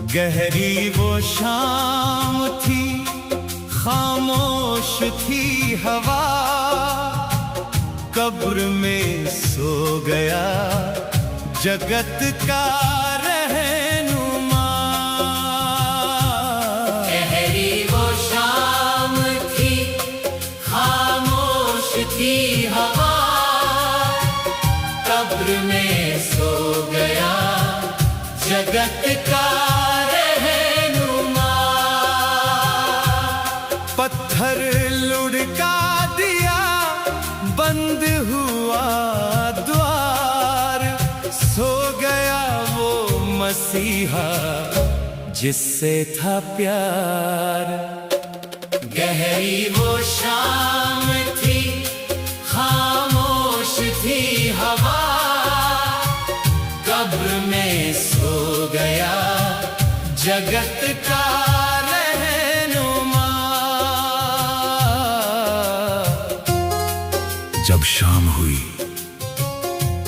गहरी वो शाम थी, खामोश थी हवा, कब्र में सो गया जगत का रहनुमा। गहरी वो शाम थी, खामोश थी हवा, कब्र में सो गया जगत का रहनुमा। पत्थर लुढ़का दिया, बंद हुआ द्वार, सो गया वो मसीहा जिससे था प्यार। गहरी वो शाम थी, खामोश थी हवा, कब्र में सो गया जगत का रहनुमा। जब शाम हुई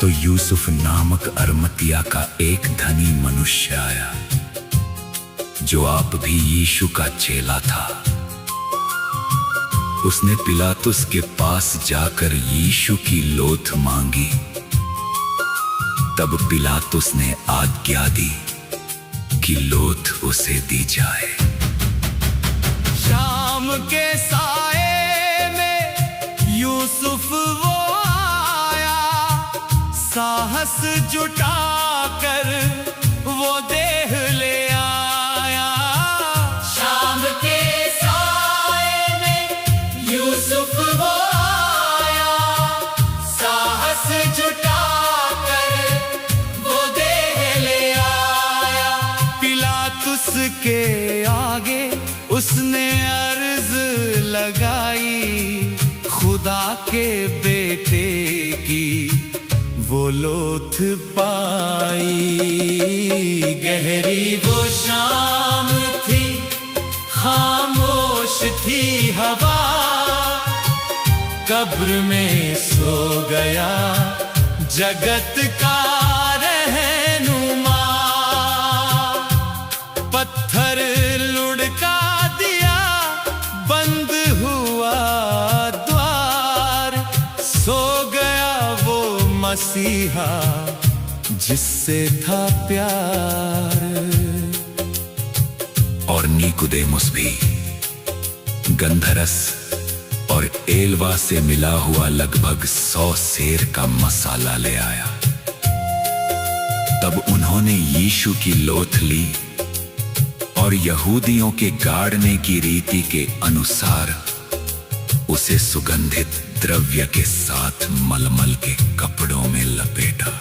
तो यूसुफ नामक अरमतिया का एक धनी मनुष्य आया, जो आप भी यीशु का चेला था। उसने पिलातुस के पास जाकर यीशु की लोथ मांगी। तब पिलातुस ने आज्ञा दी कि लोथ उसे दी जाए। शाम के साए में यूसुफ वो आया, साहस जुटाकर वो देह ले आया। शाम के साए में यूसुफ वो आया, साहस जुटाकर वो देह ले आया। पिलातुस के आगे उसने अर्ज लगाई, खुदा के बेटे की वो लोथ पाई। गहरी वो शाम थी, खामोश थी हवा, कब्र में सो गया जगत का रहनुमा। पत्थर लुढ़का दिया, बंद हुआ द्वार, सो गया वो मसीहा जिससे था प्यार। और नीकुदेमुस भी गंधरस और एलवा से मिला हुआ लगभग 100 सेर का मसाला ले आया। तब उन्होंने यीशु की लोथ ली और यहूदियों के गाड़ने की रीति के अनुसार उसे सुगंधित द्रव्य के साथ मलमल के कपड़ों में लपेटा।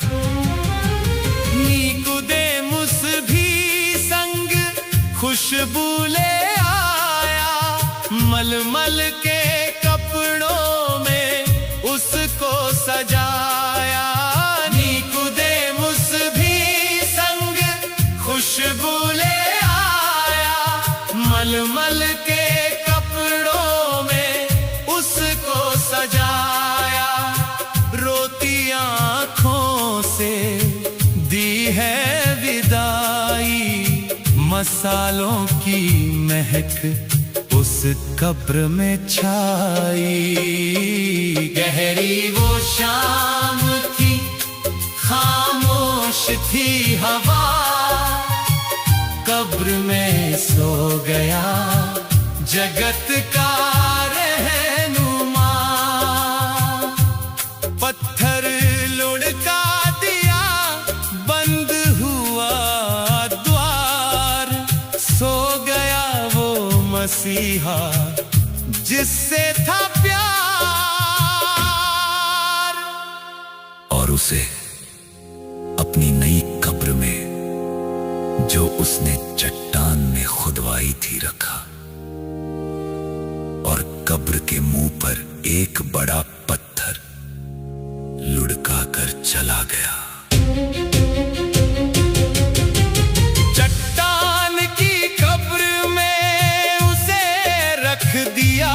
नीकुदेमुस भी संग खुशबू ले आया, मलमल के कपड़ों में उसको सजाया। नीकुदेमुस भी संग खुशबू ले आया, मलमल के कपड़ों में उसको सजाया। रोती आँखों से दी है विदाई, मसालों की महक उस कब्र में छाई। गहरी वो शाम थी, खामोश थी हवा, कब्र में सो गया जगत का रहनुमा। पत्थर लुढ़का दिया, बंद हुआ द्वार, सो गया वो मसीहा जिससे था प्यार। और उसे अपनी नई कब्र में, जो उसने चट्टान में खुदवाई थी, रखा। और कब्र के मुंह पर एक बड़ा पत्थर लुढ़का कर चला गया। चट्टान की कब्र में उसे रख दिया,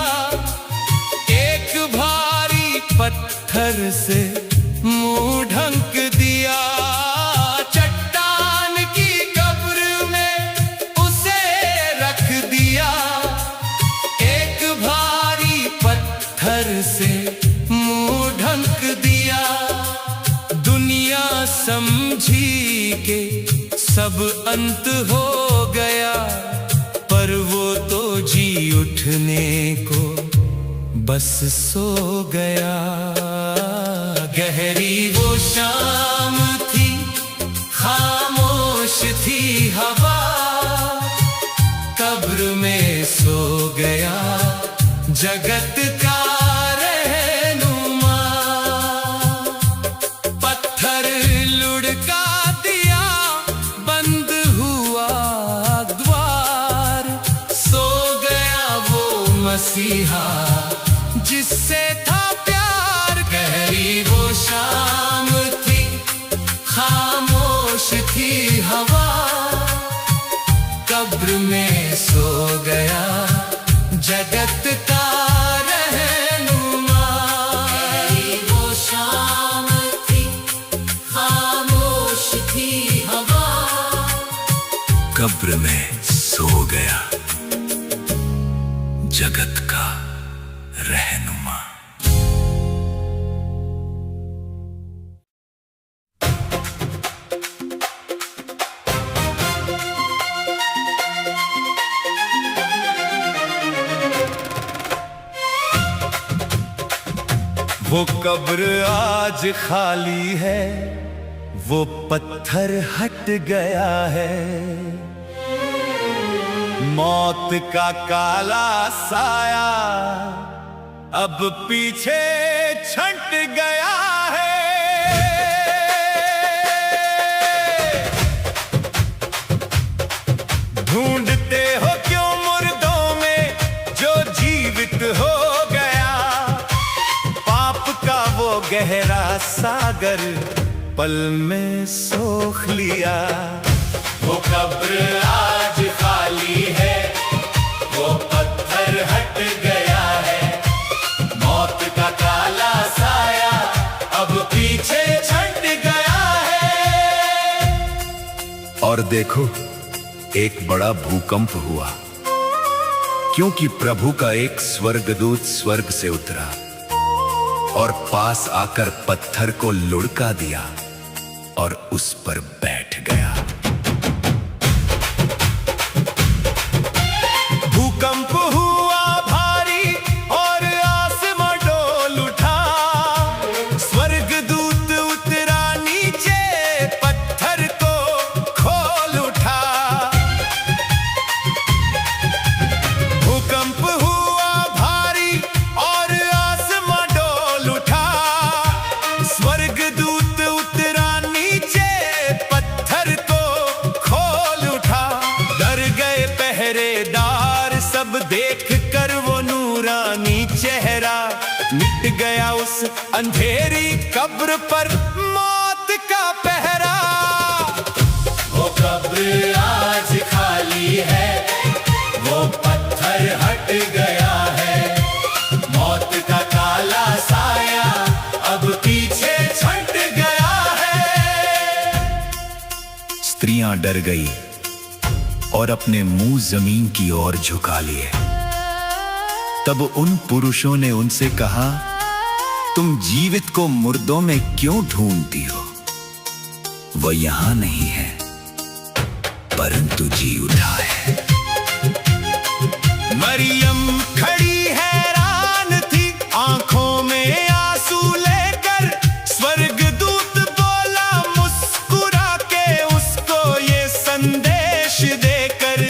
एक भारी पत्थर से मुंह ढंक दिया। चट्टान की कब्र में के सब अंत हो गया, पर वो तो जी उठने को बस सो गया। गहरी वो शाम थी, खामोश थी हवा, कब्र में सो गया जगत का रहनुमा। पत्थर लुढ़का दिया, बंद हुआ द्वार, सो गया वो मसीहा जिससे था प्यार। गहरी वो शाम थी, खामोश थी हवा, कब्र में सो गया जगत का रहनुमा। गहरी वो शाम थी, खामोश थी हवा, कब्र में सो गया जगत का रहनुमा। वो कब्र आज खाली है, वो पत्थर हट गया है, मौत का काला साया अब पीछे छंट गया है। ढूंढते हो क्यों मुर्दों में जो जीवित हो गया, पाप का वो गहरा सागर पल में सोख लिया। वो कब्र आज खाली है, वो पत्थर हट गया है, मौत का काला साया अब पीछे छंट गया है। और देखो, एक बड़ा भूकंप हुआ, क्योंकि प्रभु का एक स्वर्गदूत स्वर्ग से उतरा और पास आकर पत्थर को लुढ़का दिया और उस पर बैठ गया। भूकंप हुआ भारी और आसमां डोल उठा, स्वर्गदूत उतरा नीचे पत्थर को खोल उठा। भूकंप हुआ भारी और आसमां डोल उठा, स्वर्गदूत उतरा नीचे पत्थर को खोल उठा। डर गए पहरेदार सब देख कर वो नूरानी चेहरा, मिट गया उस अंधेरी कब्र पर मौत का पहरा। वो कब्र आज खाली है, वो पत्थर हट गया है, मौत का काला साया अब पीछे छंट गया है। स्त्रियां डर गई और अपने मुंह जमीन की ओर झुका लिए। तब उन पुरुषों ने उनसे कहा, तुम जीवित को मुर्दों में क्यों ढूंढती हो? वो यहां नहीं है, परंतु जी उठा है। मरियम खड़ी हैरान थी, आंखों में आंसू लेकर, स्वर्गदूत बोला मुस्कुरा के उसको ये संदेश देकर।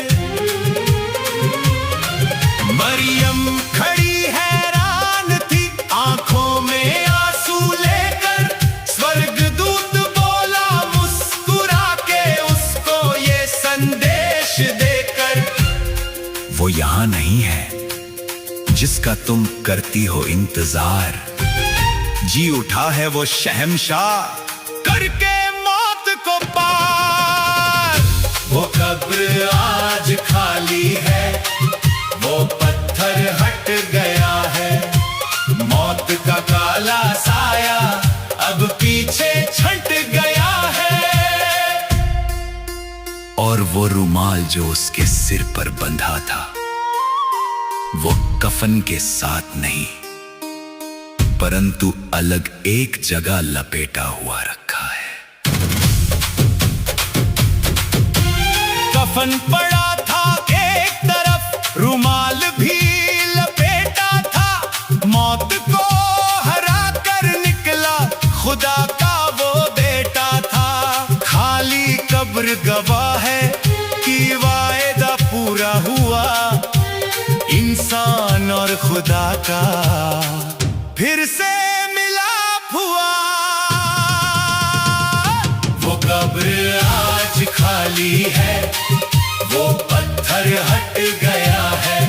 मरियम खड़ी हैरान थी, आंखों में आंसू लेकर, स्वर्गदूत बोला मुस्कुरा के उसको ये संदेश देकर। वो यहां नहीं है जिसका तुम करती हो इंतजार, जी उठा है वो शहंशाह करके मौत को पार। वो कब्र आज खाली है, वो पत्थर हट गया है, मौत का काला साया अब पीछे छंट गया है। और वो रुमाल जो उसके सिर पर बंधा था, वो कफन के साथ नहीं, परंतु अलग एक जगह लपेटा हुआ रखा है। कफन पड़ा था एक तरफ, रुमाल भी लपेटा था। मौत को हरा कर निकला खुदा का वो बेटा था। खाली कब्र गवाह है कि वायदा पूरा हुआ, इंसान और खुदा का फिर से मिलाप हुआ। वो कब्र आज खाली है, वो पत्थर हट गया है।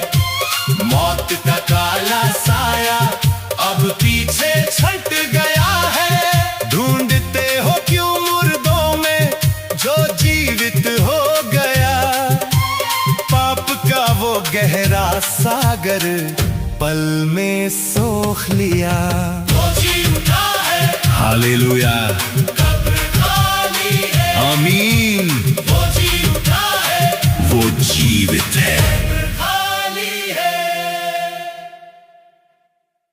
मौत का काला साया अब पीछे छट गया है। ढूंढते हो क्यों मुर्दों में जो जीवित हो गया? पाप का वो गहरा सागर पल में सोख लिया। वो जी उठा है, हालेलुया।